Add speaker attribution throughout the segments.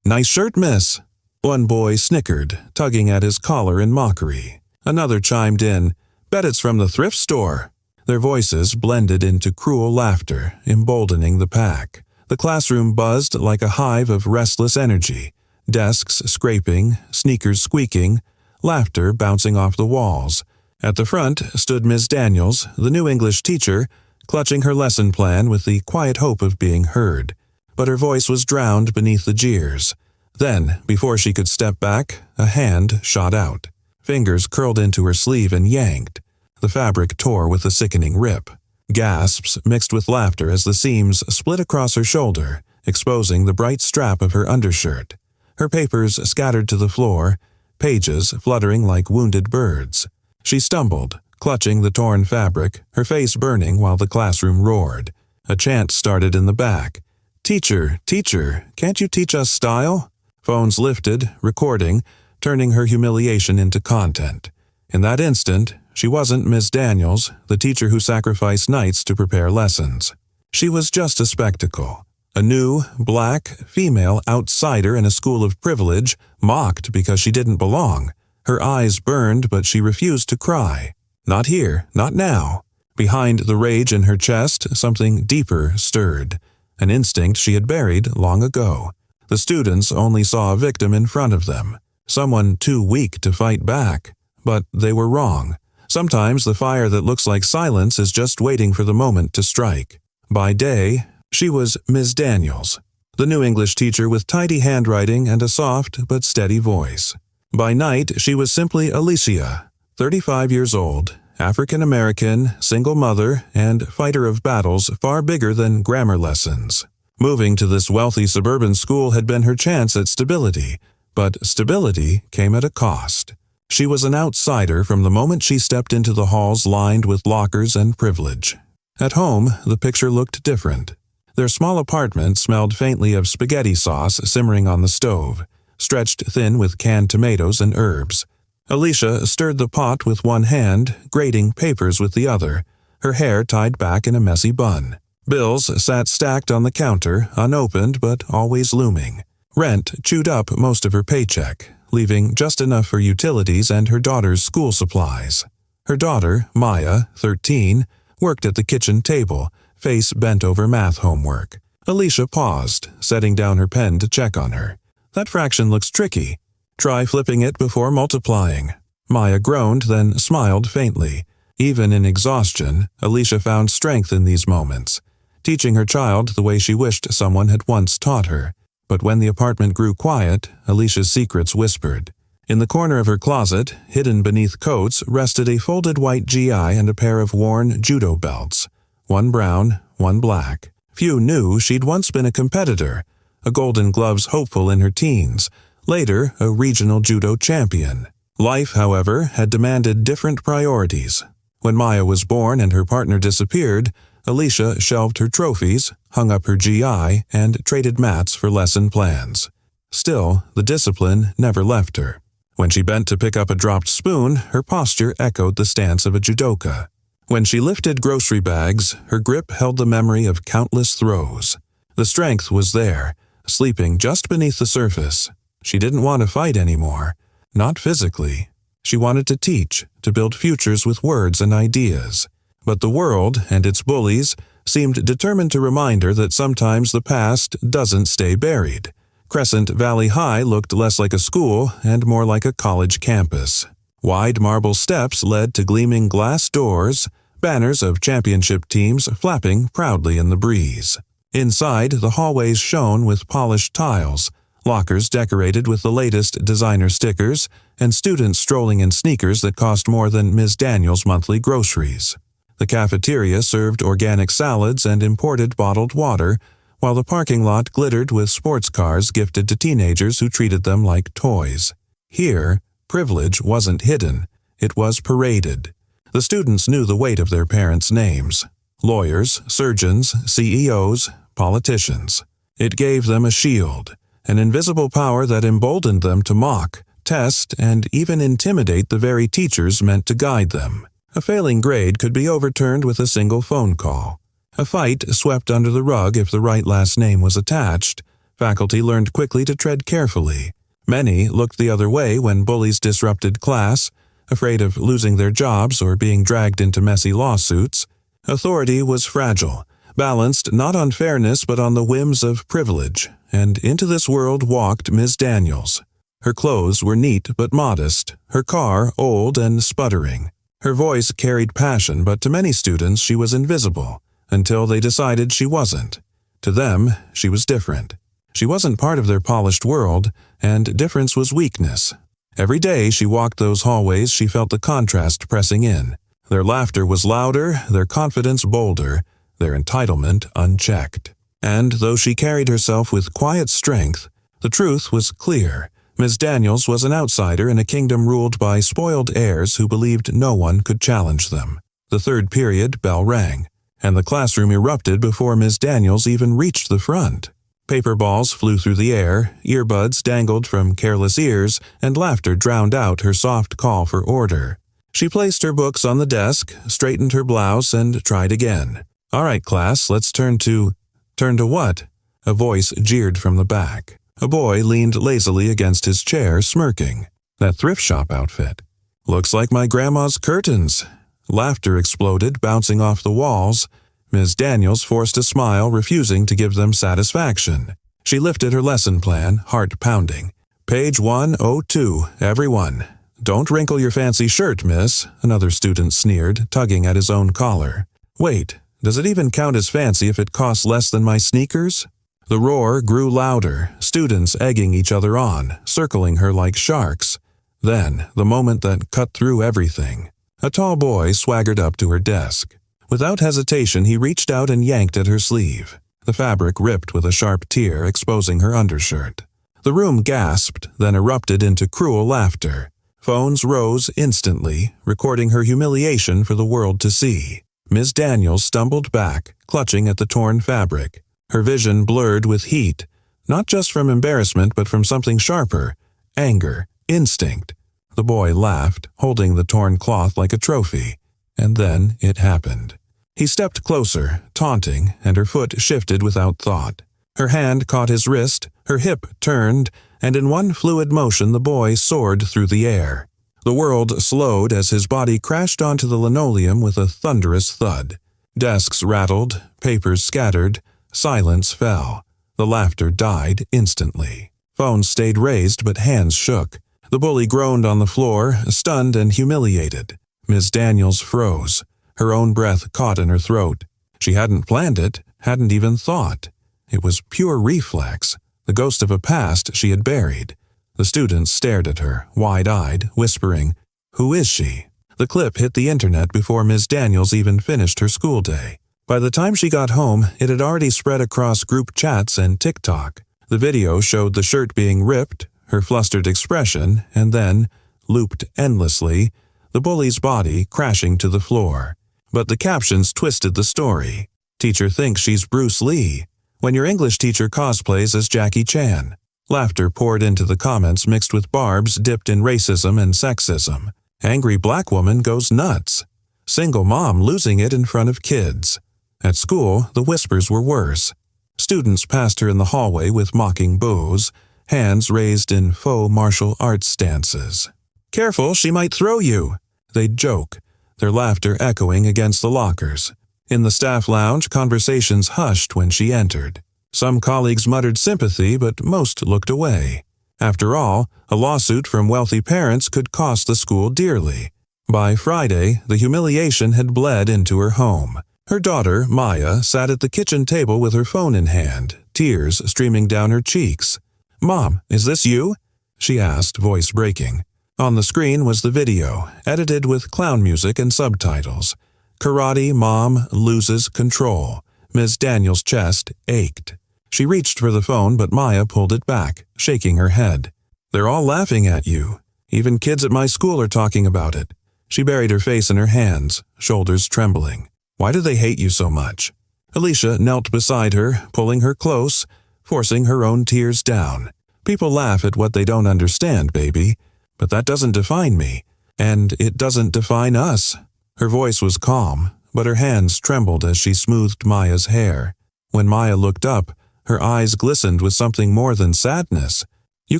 Speaker 1: "Nice shirt, miss." One boy snickered, tugging at his collar in mockery. Another chimed in, "Bet it's from the thrift store." Their voices blended into cruel laughter, emboldening the pack. The classroom buzzed like a hive of restless energy, desks scraping, sneakers squeaking, laughter bouncing off the walls. At the front stood Miss Daniels, the new English teacher, clutching her lesson plan with the quiet hope of being heard. But her voice was drowned beneath the jeers. Then, before she could step back, a hand shot out. Fingers curled into her sleeve and yanked. The fabric tore with a sickening rip. Gasps mixed with laughter as the seams split across her shoulder, exposing the bright strap of her undershirt. Her papers scattered to the floor, pages fluttering like wounded birds. She stumbled, clutching the torn fabric, her face burning while the classroom roared. A chant started in the back. "Teacher, teacher, can't you teach us style?" Phones lifted, recording, turning her humiliation into content. In that instant, she wasn't Miss Daniels, the teacher who sacrificed nights to prepare lessons. She was just a spectacle. A new, black, female outsider in a school of privilege, mocked because she didn't belong. Her eyes burned, but she refused to cry. Not here, not now. Behind the rage in her chest, something deeper stirred. An instinct she had buried long ago. The students only saw a victim in front of them, someone too weak to fight back. But they were wrong. Sometimes the fire that looks like silence is just waiting for the moment to strike. By day, she was Miss Daniels, the new English teacher with tidy handwriting and a soft but steady voice. By night, she was simply Alicia, 35 years old, African-American, single mother, and fighter of battles far bigger than grammar lessons. Moving to this wealthy suburban school had been her chance at stability, but stability came at a cost. She was an outsider from the moment she stepped into the halls lined with lockers and privilege. At home, the picture looked different. Their small apartment smelled faintly of spaghetti sauce simmering on the stove, stretched thin with canned tomatoes and herbs. Alicia stirred the pot with one hand, grating papers with the other, her hair tied back in a messy bun. Bills sat stacked on the counter, unopened but always looming. Rent chewed up most of her paycheck, leaving just enough for utilities and her daughter's school supplies. Her daughter, Maya, 13, worked at the kitchen table, face bent over math homework. Alicia paused, setting down her pen to check on her. "That fraction looks tricky. Try flipping it before multiplying." Maya groaned, then smiled faintly. Even in exhaustion, Alicia found strength in these moments, teaching her child the way she wished someone had once taught her. But when the apartment grew quiet, Alicia's secrets whispered. In the corner of her closet, hidden beneath coats, rested a folded white GI and a pair of worn Judo belts. One brown, one black. Few knew she'd once been a competitor, a Golden Gloves hopeful in her teens, later a regional Judo champion. Life, however, had demanded different priorities. When Maya was born and her partner disappeared, Alicia shelved her trophies, hung up her GI, and traded mats for lesson plans. Still, the discipline never left her. When she bent to pick up a dropped spoon, her posture echoed the stance of a judoka. When she lifted grocery bags, her grip held the memory of countless throws. The strength was there, sleeping just beneath the surface. She didn't want to fight anymore. Not physically. She wanted to teach, to build futures with words and ideas. But the world and its bullies seemed determined to remind her that sometimes the past doesn't stay buried. Crescent Valley High looked less like a school and more like a college campus. Wide marble steps led to gleaming glass doors, banners of championship teams flapping proudly in the breeze. Inside, the hallways shone with polished tiles, lockers decorated with the latest designer stickers, and students strolling in sneakers that cost more than Ms. Daniels' monthly groceries. The cafeteria served organic salads and imported bottled water, while the parking lot glittered with sports cars gifted to teenagers who treated them like toys. Here, privilege wasn't hidden, it was paraded. The students knew the weight of their parents' names: lawyers, surgeons, CEOs, politicians. It gave them a shield, an invisible power that emboldened them to mock, test, and even intimidate the very teachers meant to guide them. A failing grade could be overturned with a single phone call. A fight swept under the rug if the right last name was attached. Faculty learned quickly to tread carefully. Many looked the other way when bullies disrupted class, afraid of losing their jobs or being dragged into messy lawsuits. Authority was fragile, balanced not on fairness but on the whims of privilege, and into this world walked Miss Daniels. Her clothes were neat but modest, her car old and sputtering. Her voice carried passion, but to many students she was invisible, until they decided she wasn't. To them, she was different. She wasn't part of their polished world, and difference was weakness. Every day she walked those hallways, she felt the contrast pressing in. Their laughter was louder, their confidence bolder, their entitlement unchecked. And though she carried herself with quiet strength, the truth was clear. Miss Daniels was an outsider in a kingdom ruled by spoiled heirs who believed no one could challenge them. The third period bell rang, and the classroom erupted before Miss Daniels even reached the front. Paper balls flew through the air, earbuds dangled from careless ears, and laughter drowned out her soft call for order. She placed her books on the desk, straightened her blouse, and tried again. "All right, class, let's turn to what?" A voice jeered from the back. A boy leaned lazily against his chair, smirking. "That thrift shop outfit. Looks like my grandma's curtains." Laughter exploded, bouncing off the walls. Ms. Daniels forced a smile, refusing to give them satisfaction. She lifted her lesson plan, heart pounding. "Page 102, everyone. Don't wrinkle your fancy shirt, miss," another student sneered, tugging at his own collar. "Wait, does it even count as fancy if it costs less than my sneakers?" The roar grew louder, students egging each other on, circling her like sharks. Then, the moment that cut through everything. A tall boy swaggered up to her desk. Without hesitation, he reached out and yanked at her sleeve. The fabric ripped with a sharp tear, exposing her undershirt. The room gasped, then erupted into cruel laughter. Phones rose instantly, recording her humiliation for the world to see. Miss Daniels stumbled back, clutching at the torn fabric. Her vision blurred with heat, not just from embarrassment but from something sharper, anger, instinct. The boy laughed, holding the torn cloth like a trophy. And then it happened. He stepped closer, taunting, and her foot shifted without thought. Her hand caught his wrist, her hip turned, and in one fluid motion the boy soared through the air. The world slowed as his body crashed onto the linoleum with a thunderous thud. Desks rattled, papers scattered, silence fell. The laughter died instantly. Phones stayed raised, but hands shook. The bully groaned on the floor, stunned and humiliated. Miss Daniels froze. Her own breath caught in her throat. She hadn't planned it, hadn't even thought. It was pure reflex, the ghost of a past she had buried. The students stared at her, wide-eyed, whispering, "Who is she?" The clip hit the internet before Miss Daniels even finished her school day. By the time she got home, it had already spread across group chats and TikTok. The video showed the shirt being ripped, her flustered expression, and then, looped endlessly, the bully's body crashing to the floor. But the captions twisted the story. "Teacher thinks she's Bruce Lee," when your English teacher cosplays as Jackie Chan. Laughter poured into the comments mixed with barbs dipped in racism and sexism. Angry black woman goes nuts. Single mom losing it in front of kids. At school, the whispers were worse. Students passed her in the hallway with mocking boos, hands raised in faux martial arts stances. "Careful, she might throw you," they'd joke, their laughter echoing against the lockers. In the staff lounge, conversations hushed when she entered. Some colleagues muttered sympathy, but most looked away. After all, a lawsuit from wealthy parents could cost the school dearly. By Friday, the humiliation had bled into her home. Her daughter, Maya, sat at the kitchen table with her phone in hand, tears streaming down her cheeks. "Mom, is this you?" she asked, voice breaking. On the screen was the video, edited with clown music and subtitles. "Karate Mom Loses Control." Ms. Daniels' chest ached. She reached for the phone, but Maya pulled it back, shaking her head. "They're all laughing at you. Even kids at my school are talking about it." She buried her face in her hands, shoulders trembling. "Why do they hate you so much?" Alicia knelt beside her, pulling her close, forcing her own tears down. "People laugh at what they don't understand, baby. But that doesn't define me. And it doesn't define us." Her voice was calm, but her hands trembled as she smoothed Maya's hair. When Maya looked up, Her eyes glistened with something more than sadness. "You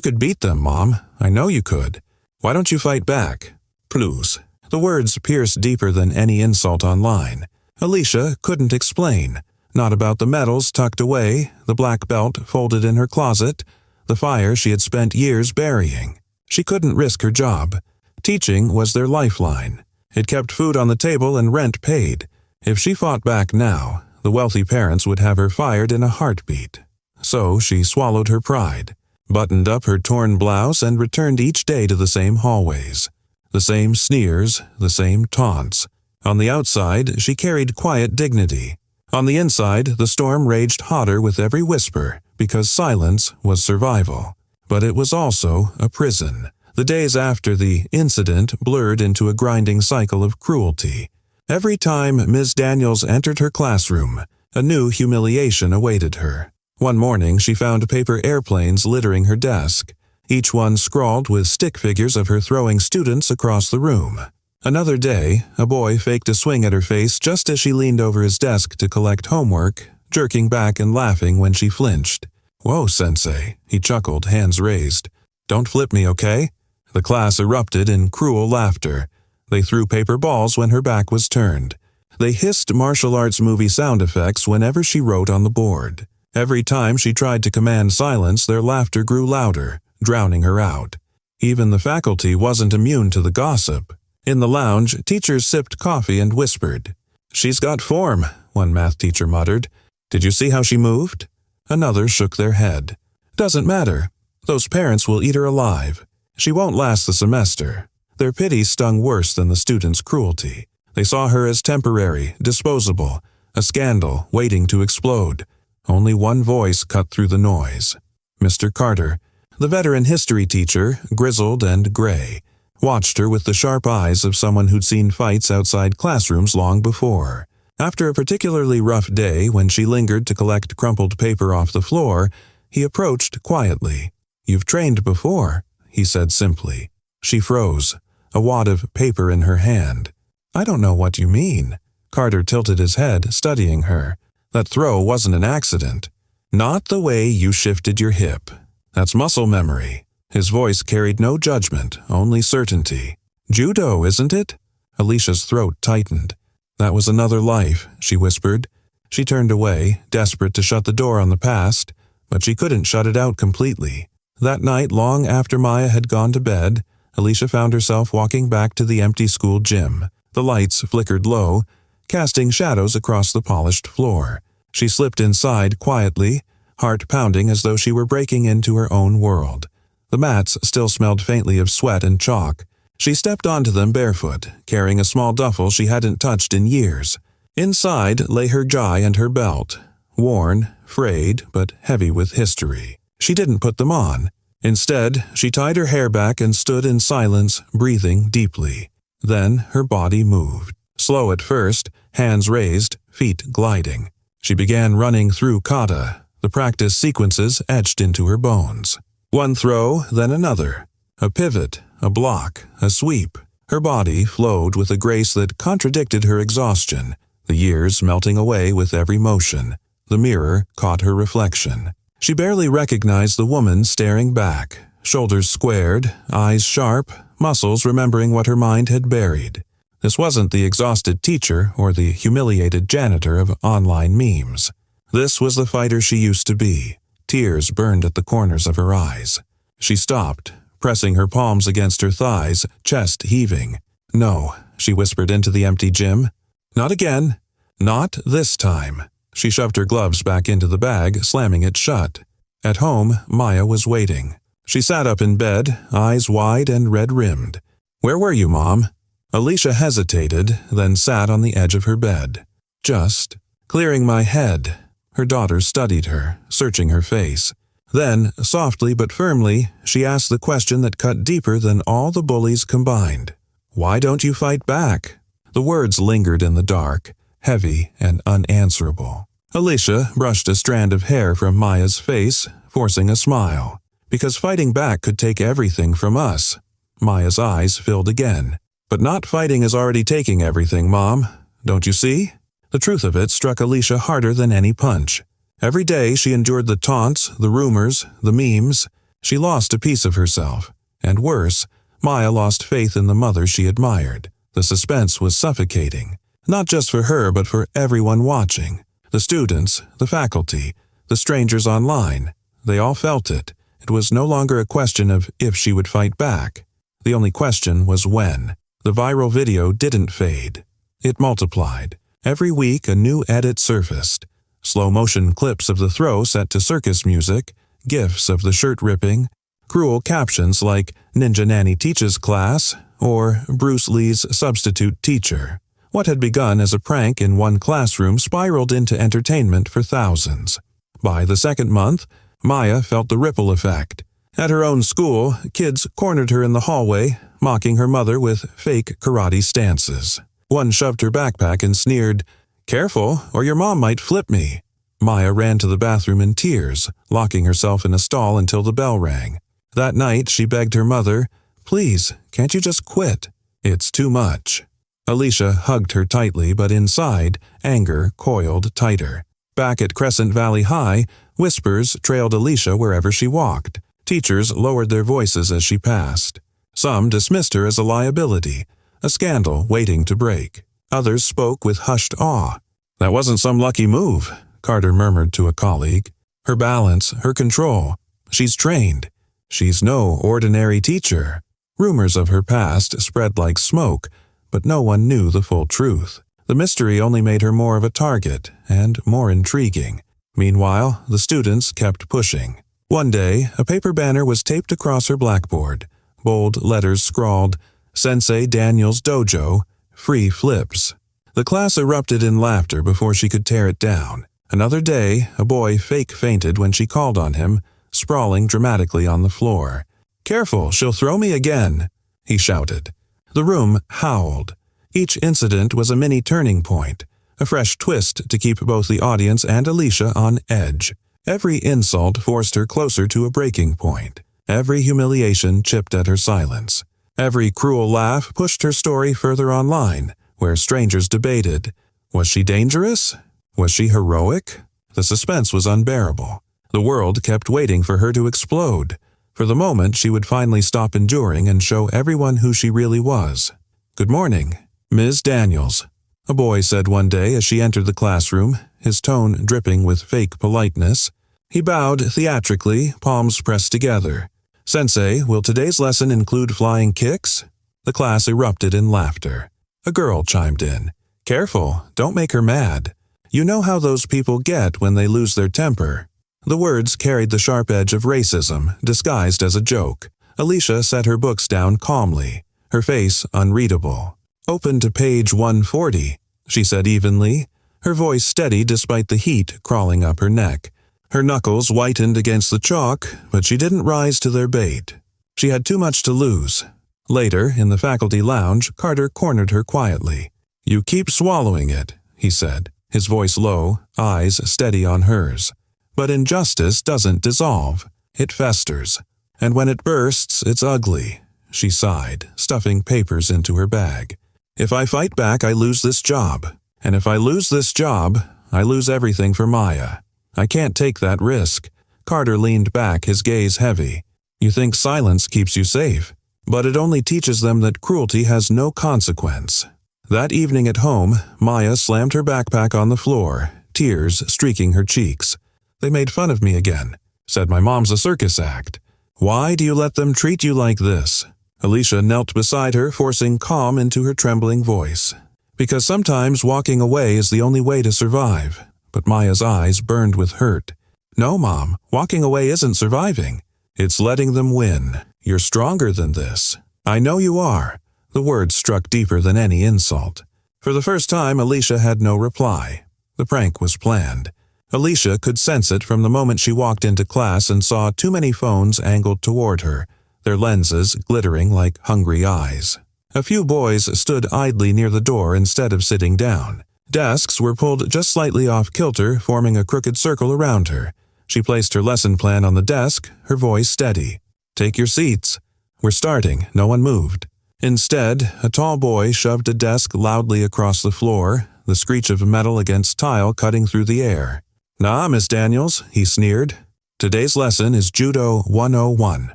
Speaker 1: could beat them, Mom. I know you could. Why don't you fight back? Please." The words pierced deeper than any insult online. Alicia couldn't explain. Not about the medals tucked away, the black belt folded in her closet, the fire she had spent years burying. She couldn't risk her job. Teaching was their lifeline. It kept food on the table and rent paid. If she fought back now, the wealthy parents would have her fired in a heartbeat. So she swallowed her pride, buttoned up her torn blouse, and returned each day to the same hallways. The same sneers, the same taunts. On the outside, she carried quiet dignity. On the inside, the storm raged hotter with every whisper, because silence was survival. But it was also a prison. The days after the incident blurred into a grinding cycle of cruelty. Every time Ms. Daniels entered her classroom, a new humiliation awaited her. One morning, she found paper airplanes littering her desk, each one scrawled with stick figures of her throwing students across the room. Another day, a boy faked a swing at her face just as she leaned over his desk to collect homework, jerking back and laughing when she flinched. "Whoa, Sensei," he chuckled, hands raised. "Don't flip me, okay?" The class erupted in cruel laughter. They threw paper balls when her back was turned. They hissed martial arts movie sound effects whenever she wrote on the board. Every time she tried to command silence, their laughter grew louder, drowning her out. Even the faculty wasn't immune to the gossip. In the lounge, teachers sipped coffee and whispered. "She's got form," one math teacher muttered. "Did you see how she moved?" Another shook their head. "Doesn't matter. Those parents will eat her alive. She won't last the semester." Their pity stung worse than the students' cruelty. They saw her as temporary, disposable, a scandal waiting to explode. Only one voice cut through the noise. Mr. Carter, the veteran history teacher, grizzled and gray, watched her with the sharp eyes of someone who'd seen fights outside classrooms long before. After a particularly rough day when she lingered to collect crumpled paper off the floor, he approached quietly. "You've trained before," he said simply. She froze, a wad of paper in her hand. "I don't know what you mean." Carter tilted his head, studying her. "That throw wasn't an accident. Not the way you shifted your hip. That's muscle memory." His voice carried no judgment, only certainty. "Judo, isn't it?" Alicia's throat tightened. "That was another life," she whispered. She turned away, desperate to shut the door on the past, but she couldn't shut it out completely. That night, long after Maya had gone to bed, Alicia found herself walking back to the empty school gym. The lights flickered low, casting shadows across the polished floor. She slipped inside quietly, heart pounding as though she were breaking into her own world. The mats still smelled faintly of sweat and chalk. She stepped onto them barefoot, carrying a small duffel she hadn't touched in years. Inside lay her jai and her belt, worn, frayed, but heavy with history. She didn't put them on. Instead, she tied her hair back and stood in silence, breathing deeply. Then her body moved. Slow at first, hands raised, feet gliding. She began running through kata, the practice sequences etched into her bones. One throw, then another. A pivot, a block, a sweep. Her body flowed with a grace that contradicted her exhaustion, the years melting away with every motion. The mirror caught her reflection. She barely recognized the woman staring back, shoulders squared, eyes sharp, muscles remembering what her mind had buried. This wasn't the exhausted teacher or the humiliated janitor of online memes. This was the fighter she used to be. Tears burned at the corners of her eyes. She stopped, pressing her palms against her thighs, chest heaving. "No," she whispered into the empty gym. "Not again. Not this time." She shoved her gloves back into the bag, slamming it shut. At home, Maya was waiting. She sat up in bed, eyes wide and red-rimmed. "Where were you, Mom?" Alicia hesitated, then sat on the edge of her bed. "Just clearing my head." Her daughter studied her, searching her face. Then, softly but firmly, she asked the question that cut deeper than all the bullies combined. "Why don't you fight back?" The words lingered in the dark, heavy and unanswerable. Alicia brushed a strand of hair from Maya's face, forcing a smile. "Because fighting back could take everything from us." Maya's eyes filled again. "But not fighting is already taking everything, Mom. Don't you see?" The truth of it struck Alicia harder than any punch. Every day she endured the taunts, the rumors, the memes. She lost a piece of herself. And worse, Maya lost faith in the mother she admired. The suspense was suffocating, not just for her but for everyone watching. The students, the faculty, the strangers online. They all felt it. It was no longer a question of if she would fight back. The only question was when. The viral video didn't fade. It multiplied. Every week a new edit surfaced. Slow-motion clips of the throw set to circus music, gifs of the shirt ripping, cruel captions like "Ninja Nanny teaches class" or "Bruce Lee's substitute teacher." What had begun as a prank in one classroom spiraled into entertainment for thousands. By the second month, Maya felt the ripple effect. At her own school, kids cornered her in the hallway, mocking her mother with fake karate stances. One shoved her backpack and sneered, "Careful, or your mom might flip me." Maya ran to the bathroom in tears, locking herself in a stall until the bell rang. That night, she begged her mother, "Please, can't you just quit? It's too much." Alicia hugged her tightly, but inside, anger coiled tighter. Back at Crescent Valley High, whispers trailed Alicia wherever she walked. Teachers lowered their voices as she passed. Some dismissed her as a liability, a scandal waiting to break. Others spoke with hushed awe. "That wasn't some lucky move," Carter murmured to a colleague. "Her balance, her control. She's trained. She's no ordinary teacher." Rumors of her past spread like smoke, but no one knew the full truth. The mystery only made her more of a target and more intriguing. Meanwhile, the students kept pushing. One day, a paper banner was taped across her blackboard. Bold letters scrawled, "Sensei Daniel's Dojo, free flips." The class erupted in laughter before she could tear it down. Another day, a boy fake fainted when she called on him, sprawling dramatically on the floor. "Careful, she'll throw me again," he shouted. The room howled. Each incident was a mini turning point, a fresh twist to keep both the audience and Alicia on edge. Every insult forced her closer to a breaking point. Every humiliation chipped at her silence. Every cruel laugh pushed her story further online, where strangers debated. Was she dangerous? Was she heroic? The suspense was unbearable. The world kept waiting for her to explode, for the moment she would finally stop enduring and show everyone who she really was. "Good morning, Ms. Daniels," a boy said one day as she entered the classroom, his tone dripping with fake politeness. He bowed theatrically, palms pressed together. "Sensei, will today's lesson include flying kicks?" The class erupted in laughter. A girl chimed in. "Careful, don't make her mad. You know how those people get when they lose their temper." The words carried the sharp edge of racism, disguised as a joke. Alicia set her books down calmly, her face unreadable. "Open to page 140, she said evenly, her voice steady despite the heat crawling up her neck. Her knuckles whitened against the chalk, but she didn't rise to their bait. She had too much to lose. Later, in the faculty lounge, Carter cornered her quietly. "You keep swallowing it," he said, his voice low, eyes steady on hers. "But injustice doesn't dissolve. It festers. And when it bursts, it's ugly." She sighed, stuffing papers into her bag. "If I fight back, I lose this job. And if I lose this job, I lose everything for Maya. I can't take that risk." Carter leaned back, his gaze heavy. "You think silence keeps you safe, but it only teaches them that cruelty has no consequence." That evening at home, Maya slammed her backpack on the floor, tears streaking her cheeks. "They made fun of me again. Said my mom's a circus act. Why do you let them treat you like this?" Alicia knelt beside her, forcing calm into her trembling voice. "Because sometimes walking away is the only way to survive." But Maya's eyes burned with hurt. "No, Mom, walking away isn't surviving. It's letting them win. You're stronger than this." "I know you are." The words struck deeper than any insult. For the first time, Alicia had no reply. The prank was planned. Alicia could sense it from the moment she walked into class and saw too many phones angled toward her, their lenses glittering like hungry eyes. A few boys stood idly near the door instead of sitting down. Desks were pulled just slightly off kilter, forming a crooked circle around her. She placed her lesson plan on the desk, her voice steady. "Take your seats. We're starting." No one moved. Instead, a tall boy shoved a desk loudly across the floor, the screech of metal against tile cutting through the air. "Nah, Miss Daniels," he sneered. "Today's lesson is Judo 101.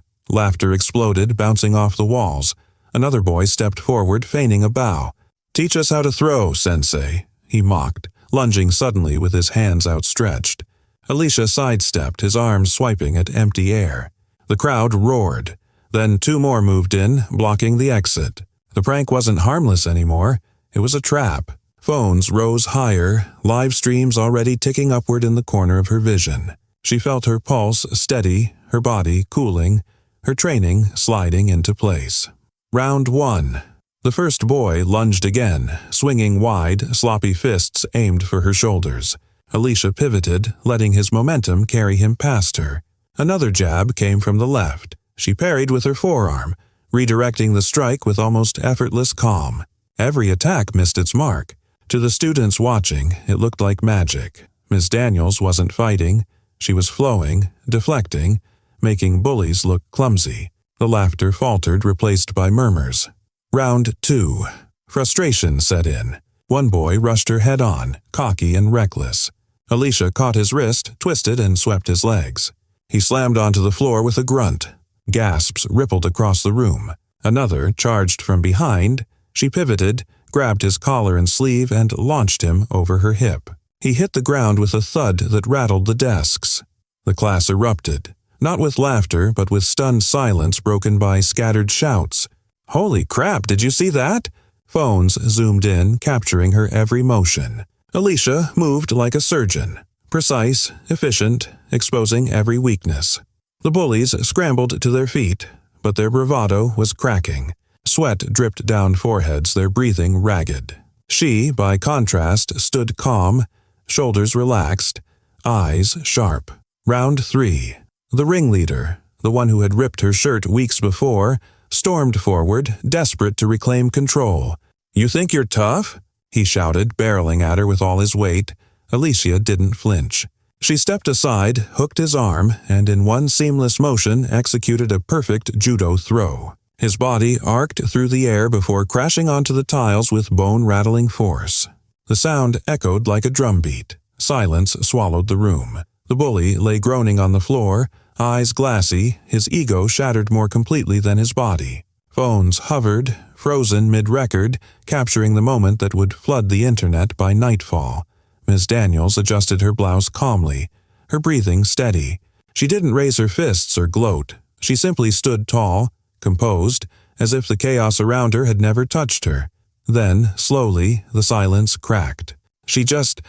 Speaker 1: Laughter exploded, bouncing off the walls. Another boy stepped forward, feigning a bow. "Teach us how to throw, sensei," he mocked, lunging suddenly with his hands outstretched. Alicia sidestepped, his arms swiping at empty air. The crowd roared. Then 2 more moved in, blocking the exit. The prank wasn't harmless anymore. It was a trap. Phones rose higher, live streams already ticking upward in the corner of her vision. She felt her pulse steady, her body cooling, her training sliding into place. Round 1. The first boy lunged again, swinging wide, sloppy fists aimed for her shoulders. Alicia pivoted, letting his momentum carry him past her. Another jab came from the left. She parried with her forearm, redirecting the strike with almost effortless calm. Every attack missed its mark. To the students watching, it looked like magic. Miss Daniels wasn't fighting. She was flowing, deflecting, making bullies look clumsy. The laughter faltered, replaced by murmurs. Round 2. Frustration set in. One boy rushed her head-on, cocky and reckless. Alicia caught his wrist, twisted, and swept his legs. He slammed onto the floor with a grunt. Gasps rippled across the room. Another charged from behind. She pivoted, grabbed his collar and sleeve, and launched him over her hip. He hit the ground with a thud that rattled the desks. The class erupted, not with laughter, but with stunned silence broken by scattered shouts. "Holy crap, did you see that?" Phones zoomed in, capturing her every motion. Alicia moved like a surgeon, precise, efficient, exposing every weakness. The bullies scrambled to their feet, but their bravado was cracking. Sweat dripped down foreheads, their breathing ragged. She, by contrast, stood calm, shoulders relaxed, eyes sharp. Round 3. The ringleader, the one who had ripped her shirt weeks before, stormed forward, desperate to reclaim control. "You think you're tough?" he shouted, barreling at her with all his weight. Alicia didn't flinch. She stepped aside, hooked his arm, and in one seamless motion executed a perfect judo throw. His body arced through the air before crashing onto the tiles with bone-rattling force. The sound echoed like a drumbeat. Silence swallowed the room. The bully lay groaning on the floor, eyes glassy, his ego shattered more completely than his body. Phones hovered, frozen mid-record, capturing the moment that would flood the internet by nightfall. Miss Daniels adjusted her blouse calmly, her breathing steady. She didn't raise her fists or gloat. She simply stood tall, composed, as if the chaos around her had never touched her. Then, slowly, the silence cracked. She just,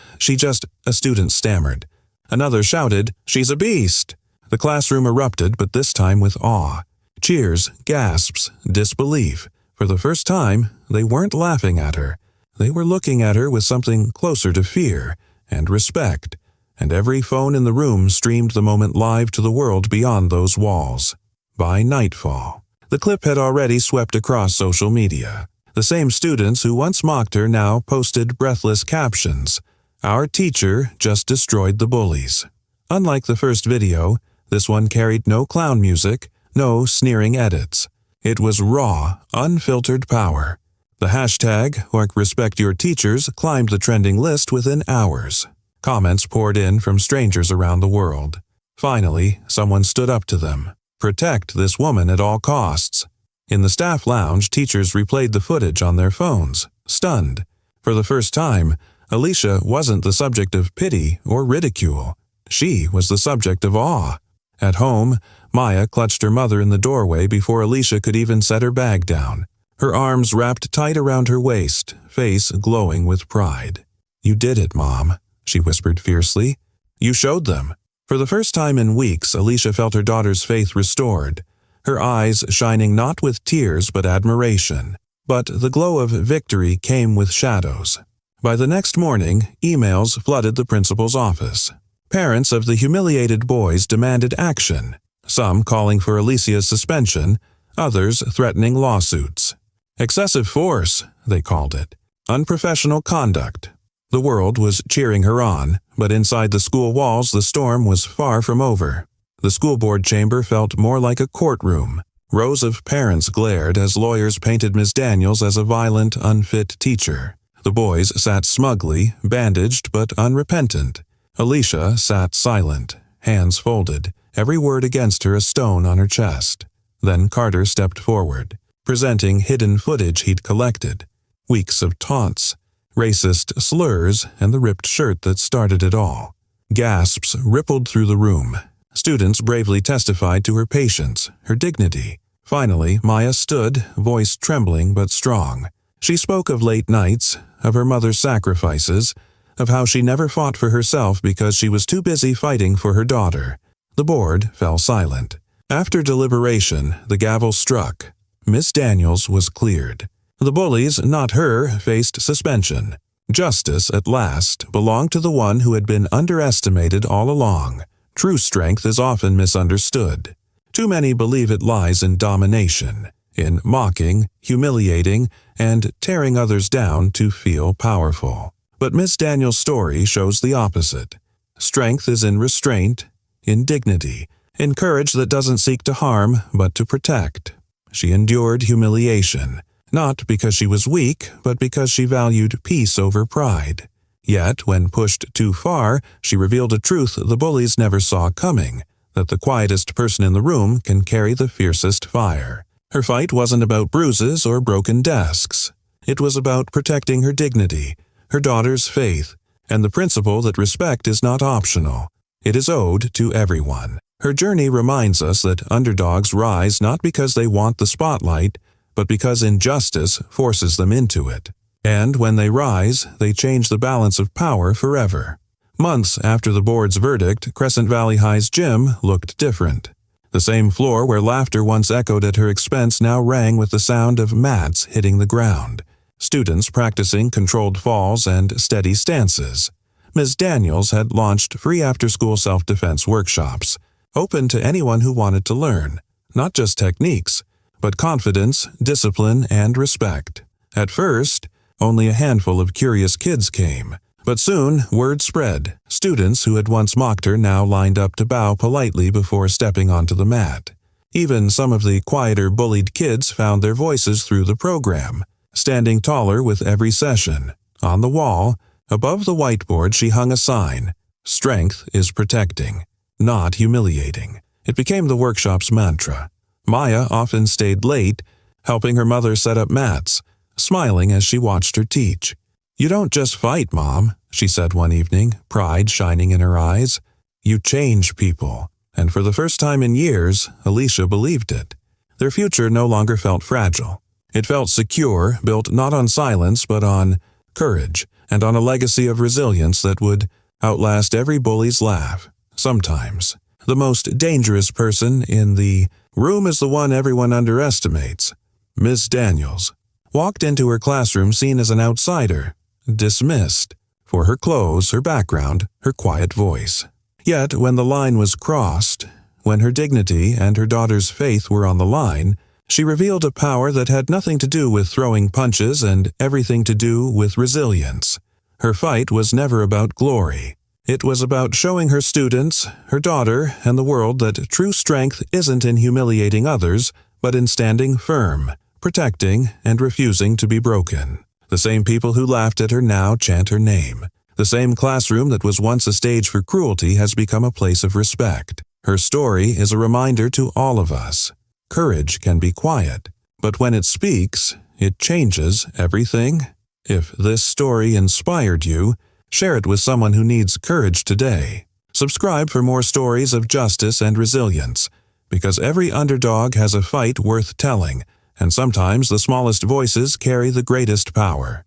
Speaker 1: a student stammered. Another shouted, "She's a beast!" The classroom erupted, but this time with awe. Cheers, gasps, disbelief. For the first time, they weren't laughing at her. They were looking at her with something closer to fear and respect, and every phone in the room streamed the moment live to the world beyond those walls. By nightfall, the clip had already swept across social media. The same students who once mocked her now posted breathless captions. "Our teacher just destroyed the bullies." Unlike the first video, this one carried no clown music, no sneering edits. It was raw, unfiltered power. The hashtag, #RespectYourTeachers, climbed the trending list within hours. Comments poured in from strangers around the world. Finally, someone stood up to them. Protect this woman at all costs. In the staff lounge, teachers replayed the footage on their phones, stunned. For the first time, Alicia wasn't the subject of pity or ridicule. She was the subject of awe. At home, Maya clutched her mother in the doorway before Alicia could even set her bag down. Her arms wrapped tight around her waist, face glowing with pride. "You did it, Mom," she whispered fiercely. "You showed them." For the first time in weeks, Alicia felt her daughter's faith restored, her eyes shining not with tears but admiration. But the glow of victory came with shadows. By the next morning, emails flooded the principal's office. Parents of the humiliated boys demanded action, some calling for Alicia's suspension, others threatening lawsuits. Excessive force, they called it. Unprofessional conduct. The world was cheering her on, but inside the school walls the storm was far from over. The school board chamber felt more like a courtroom. Rows of parents glared as lawyers painted Miss Daniels as a violent, unfit teacher. The boys sat smugly, bandaged but unrepentant. Alicia sat silent, hands folded, every word against her a stone on her chest. Then Carter stepped forward, presenting hidden footage he'd collected. Weeks of taunts, racist slurs, and the ripped shirt that started it all. Gasps rippled through the room. Students bravely testified to her patience, her dignity. Finally, Maya stood, voice trembling but strong. She spoke of late nights, of her mother's sacrifices, of how she never fought for herself because she was too busy fighting for her daughter. The board fell silent. After deliberation, the gavel struck. Miss Daniels was cleared. The bullies, not her, faced suspension. Justice, at last, belonged to the one who had been underestimated all along. True strength is often misunderstood. Too many believe it lies in domination, in mocking, humiliating, and tearing others down to feel powerful. But Miss Daniels' story shows the opposite. Strength is in restraint, in dignity, in courage that doesn't seek to harm but to protect. She endured humiliation, not because she was weak, but because she valued peace over pride. Yet, when pushed too far, she revealed a truth the bullies never saw coming, that the quietest person in the room can carry the fiercest fire. Her fight wasn't about bruises or broken desks. It was about protecting her dignity, her daughter's faith, and the principle that respect is not optional. It is owed to everyone. Her journey reminds us that underdogs rise not because they want the spotlight, but because injustice forces them into it. And when they rise, they change the balance of power forever. Months after the board's verdict, Crescent Valley High's gym looked different. The same floor where laughter once echoed at her expense now rang with the sound of mats hitting the ground. Students practicing controlled falls and steady stances. Ms. Daniels had launched free after-school self-defense workshops, open to anyone who wanted to learn, not just techniques, but confidence, discipline, and respect. At first, only a handful of curious kids came, but soon word spread. Students who had once mocked her now lined up to bow politely before stepping onto the mat. Even some of the quieter bullied kids found their voices through the program, standing taller with every session. On the wall, above the whiteboard, she hung a sign: "Strength is protecting, not humiliating." It became the workshop's mantra. Maya often stayed late, helping her mother set up mats, smiling as she watched her teach. "You don't just fight, Mom," she said one evening, pride shining in her eyes. "You change people." And for the first time in years, Alicia believed it. Their future no longer felt fragile. It felt secure, built not on silence but on courage, and on a legacy of resilience that would outlast every bully's laugh. Sometimes, the most dangerous person in the room is the one everyone underestimates. Miss Daniels walked into her classroom seen as an outsider, dismissed, for her clothes, her background, her quiet voice. Yet when the line was crossed, when her dignity and her daughter's faith were on the line, she revealed a power that had nothing to do with throwing punches and everything to do with resilience. Her fight was never about glory. It was about showing her students, her daughter, and the world that true strength isn't in humiliating others, but in standing firm, protecting, and refusing to be broken. The same people who laughed at her now chant her name. The same classroom that was once a stage for cruelty has become a place of respect. Her story is a reminder to all of us. Courage can be quiet, but when it speaks, it changes everything. If this story inspired you, share it with someone who needs courage today. Subscribe for more stories of justice and resilience, because every underdog has a fight worth telling, and sometimes the smallest voices carry the greatest power.